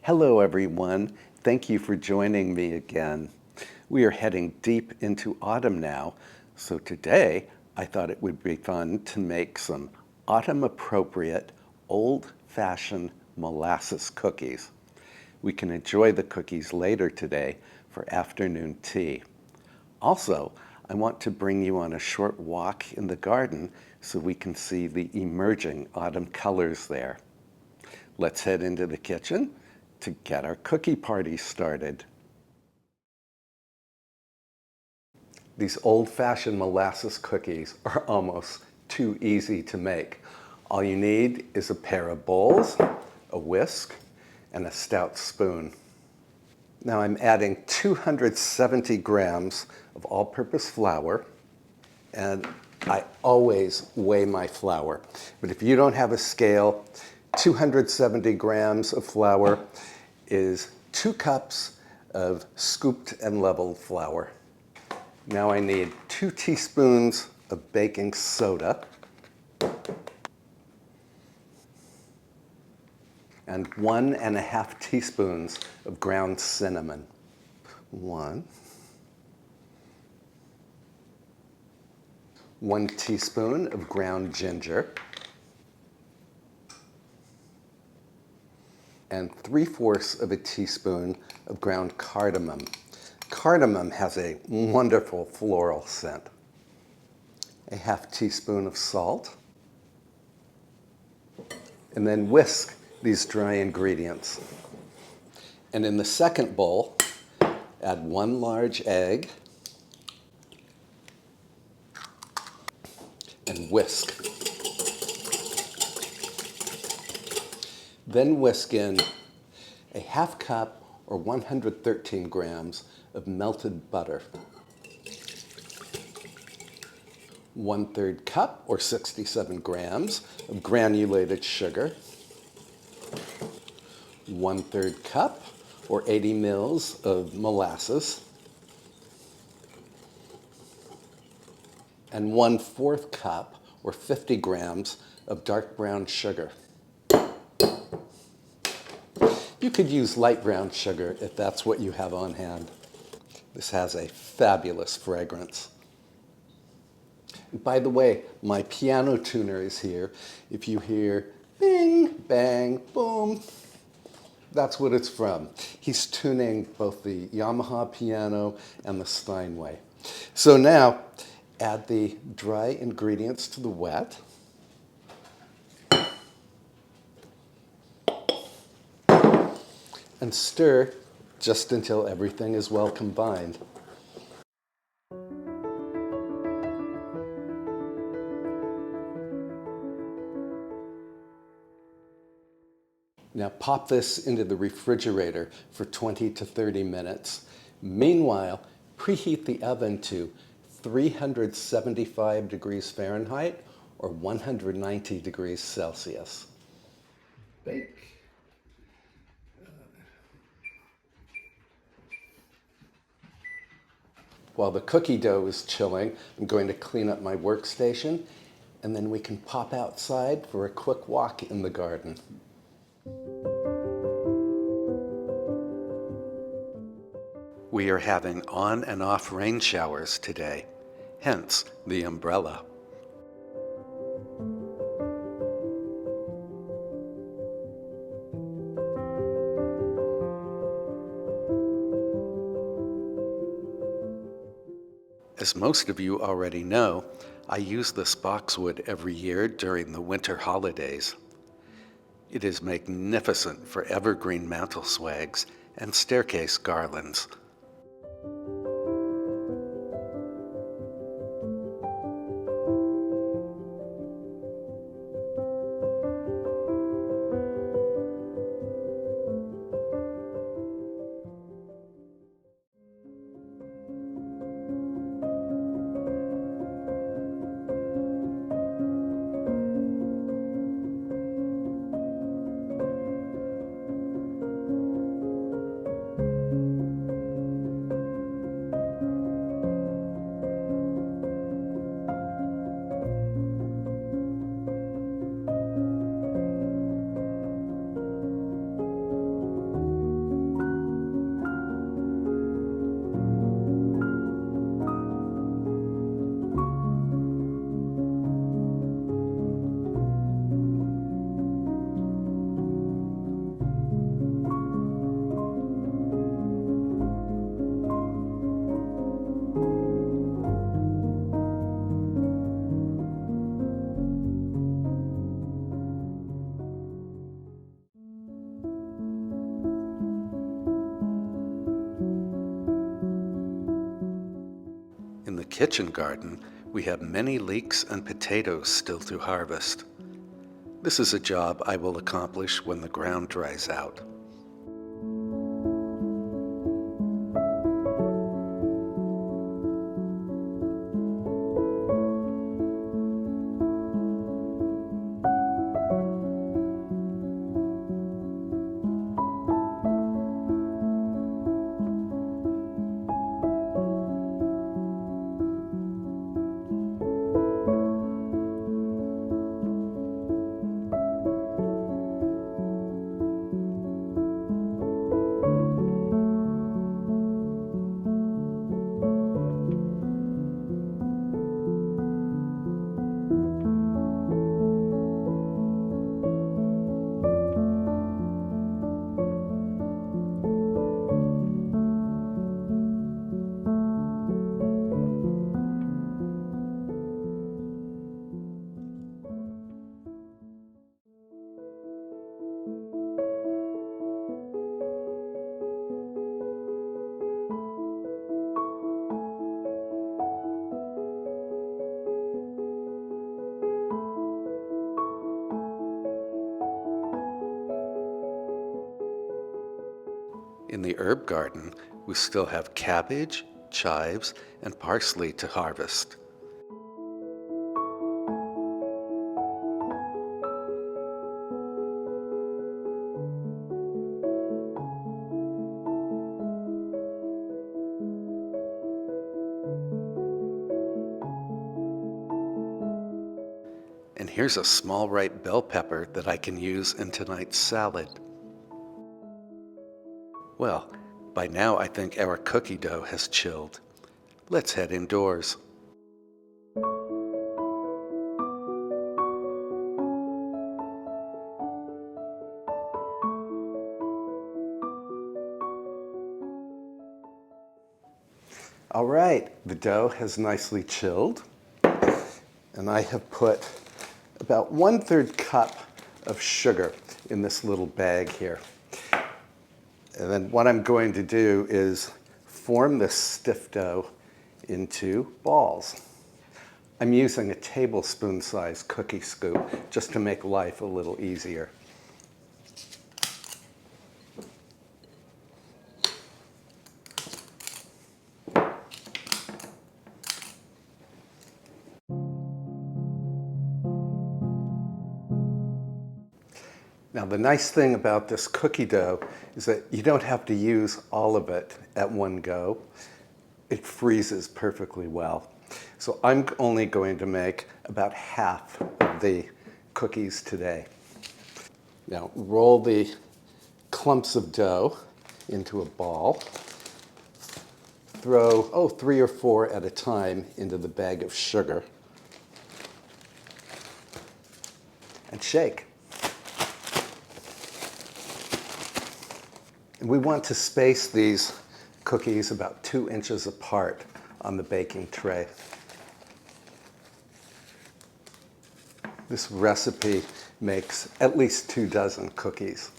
Hello, everyone. Thank you for joining me again. We are heading deep into autumn now, so today I thought it would be fun to make some autumn-appropriate, old-fashioned molasses cookies. We can enjoy the cookies later today for afternoon tea. Also, I want to bring you on a short walk in the garden so we can see the emerging autumn colors there. Let's head into the kitchen to get our cookie party started. These old-fashioned molasses cookies are almost too easy to make. All you need is a pair of bowls, a whisk, and a stout spoon. Now I'm adding 270 grams of all-purpose flour, and I always weigh my flour. But if you don't have a scale, 270 grams of flour is 2 cups of scooped and leveled flour. Now I need 2 teaspoons of baking soda and 1.5 teaspoons of ground cinnamon. 1 teaspoon of ground ginger, and 3/4 of a teaspoon of ground cardamom. Cardamom has a wonderful floral scent. A 1/2 teaspoon of salt, and then whisk these dry ingredients. And in the second bowl, add 1 large egg and whisk. Then whisk in a 1/2 cup or 113 grams of melted butter, 1/3 cup or 67 grams of granulated sugar, 1/3 cup or 80 mils of molasses, and 1/4 cup or 50 grams of dark brown sugar. You could use light brown sugar if that's what you have on hand. This has a fabulous fragrance. By the way, my piano tuner is here. If you hear bing, bang, boom, that's what it's from. He's tuning both the Yamaha piano and the Steinway. So now, add the dry ingredients to the wet. And stir just until everything is well combined. Now pop this into the refrigerator for 20 to 30 minutes. Meanwhile, preheat the oven to 375 degrees Fahrenheit or 190 degrees Celsius. Bake. While the cookie dough is chilling, I'm going to clean up my workstation, and then we can pop outside for a quick walk in the garden. We are having on and off rain showers today, hence the umbrella. As most of you already know, I use this boxwood every year during the winter holidays. It is magnificent for evergreen mantel swags and staircase garlands. kitchen garden, we have many leeks and potatoes still to harvest. This is a job I will accomplish when the ground dries out. In the herb garden, we still have cabbage, chives, and parsley to harvest. And here's a small ripe bell pepper that I can use in tonight's salad. Well, by now I think our cookie dough has chilled. Let's head indoors. All right, the dough has nicely chilled, and I have put about 1/3 cup of sugar in this little bag here. And then what I'm going to do is form this stiff dough into balls. I'm using a tablespoon-sized cookie scoop just to make life a little easier. Now, the nice thing about this cookie dough is that you don't have to use all of it at one go. It freezes perfectly well. So I'm only going to make about half of the cookies today. Now, roll the clumps of dough into a ball. Throw, 3 or 4 at a time into the bag of sugar. And shake. And we want to space these cookies about 2 inches apart on the baking tray. This recipe makes at least 2 dozen cookies.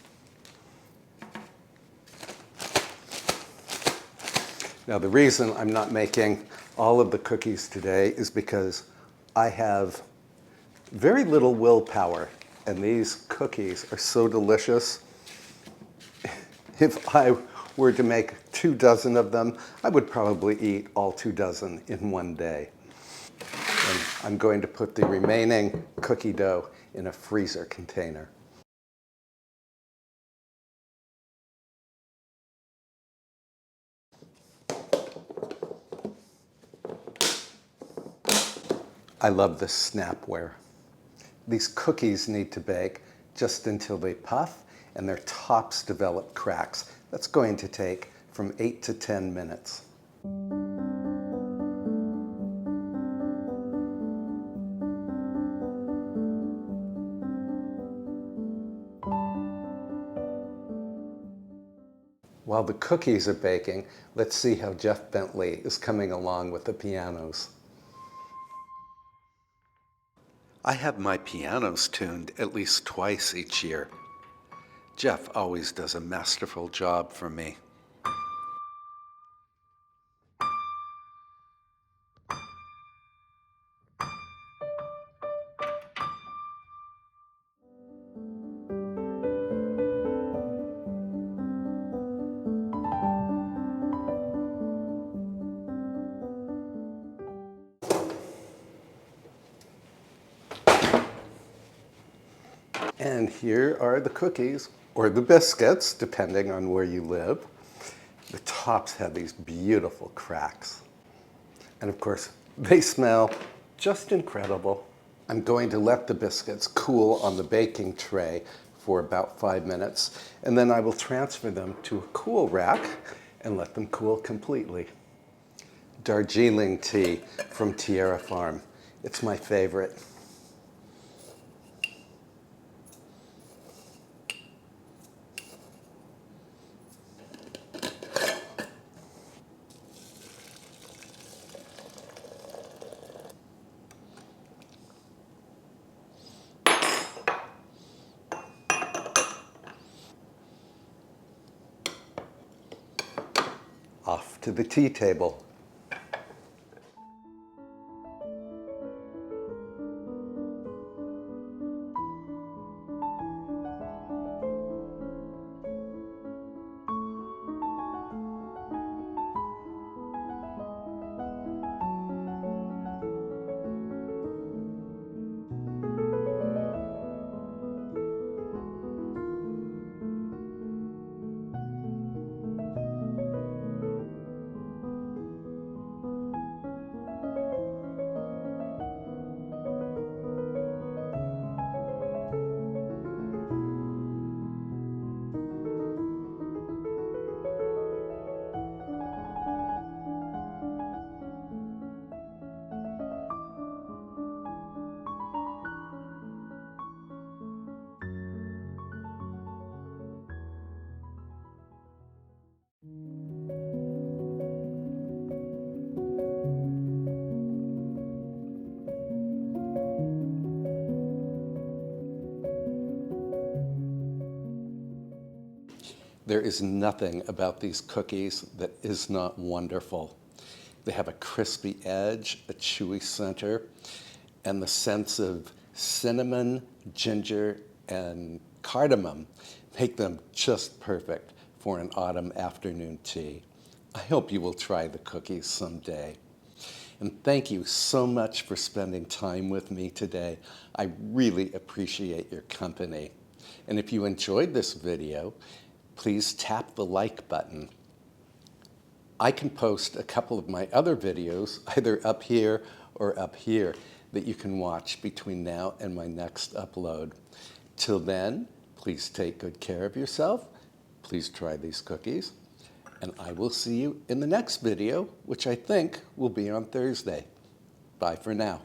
Now, the reason I'm not making all of the cookies today is because I have very little willpower, and these cookies are so delicious. If I were to make 2 dozen of them, I would probably eat all 2 dozen in one day. And I'm going to put the remaining cookie dough in a freezer container. I love this snapware. These cookies need to bake just until they puff and their tops develop cracks. That's going to take from 8 to 10 minutes. While the cookies are baking, let's see how Jeff Bentley is coming along with the pianos. I have my pianos tuned at least twice each year. Jeff always does a masterful job for me. And here are the cookies, or the biscuits, depending on where you live. The tops have these beautiful cracks. And of course, they smell just incredible. I'm going to let the biscuits cool on the baking tray for about 5 minutes, and then I will transfer them to a cool rack and let them cool completely. Darjeeling tea from Tierra Farm. It's my favorite. Off to the tea table. There is nothing about these cookies that is not wonderful. They have a crispy edge, a chewy center, and the sense of cinnamon, ginger, and cardamom make them just perfect for an autumn afternoon tea. I hope you will try the cookies someday. And thank you so much for spending time with me today. I really appreciate your company. And if you enjoyed this video, please tap the like button. I can post a couple of my other videos, either up here or up here, that you can watch between now and my next upload. Till then, please take good care of yourself. Please try these cookies. And I will see you in the next video, which I think will be on Thursday. Bye for now.